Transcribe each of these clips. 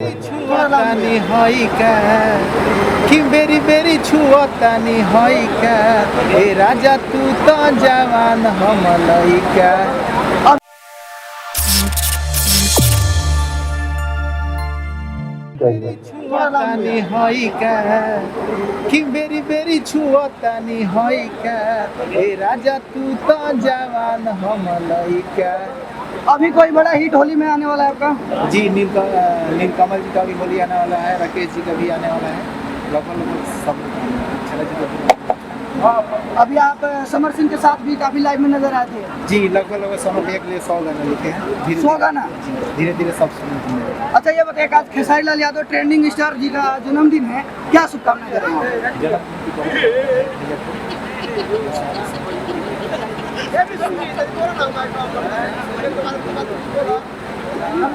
छुअतानी हई का कि बेरी बेरी छुअतानी हई का ए राजा तू तो जवान हम लइका छुअतानी हई का कि बेरी बेरी छुअतानी हई का ए राजा तू तो जवान हम लइका। अभी कोई बड़ा हिट होली में आने वाला है आपका? जी नीलकमल जी का भी होली आने वाला है, राकेश जी का भी आने वाला है, लगभग सब छला जी का। अभी आप समर सिंह के साथ भी काफी लाइव में नजर आते हैं। जी लगभग समर के लिए 100 गाना लिखे हैं, 100 गाना धीरे धीरे सब सुनते। अच्छा ये बताइए, आज खेसारी लाल यादव ट्रेंडिंग स्टार जी का जन्मदिन है, क्या शुभकामनाएं करेंगे?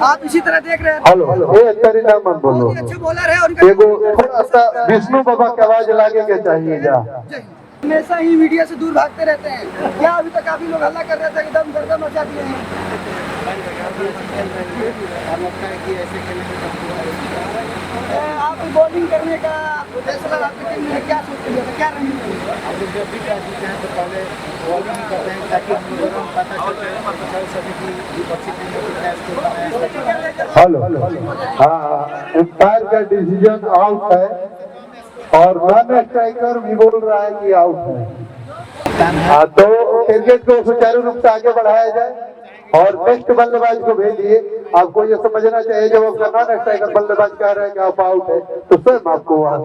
आप इसी तरह देख रहे हैं। हेलो ये अच्छी ना मत बोलो, अच्छे बॉलर है उनका एगो थोड़ा सा विष्णु बाबा की आवाज लागे के चाहिए जा। हमेशा ही मीडिया से दूर भागते रहते हैं, क्या अभी तक काफी लोग हल्ला कर रहे थे, एकदम गर्दन मचा दिए हैं? आप बॉलिंग करने का फैसला आपकी टीम ने क्या सोच लिया था, क्या रणनीति? जब भी क्या जीते हैं तो पहले बॉलिंग ही करते हैं ताकि हम लोगों को पता चल सके कि विपक्षी टीम ने कितना स्कोर बनाया। हेलो हाँ, अंपायर का डिसीजन आउट है और नॉन स्ट्राइकर भी बोल रहा है कि आउट है। हाँ तो क्रिकेट को सुचारू रूप से आगे बढ़ाया जाए और नेक्स्ट बल्लेबाज को भेजिए। आपको ये समझना चाहिए जब आपका नॉन स्ट्राइकर बल्लेबाज कह रहा है कि आप आउट है तो स्वयं आपको वहां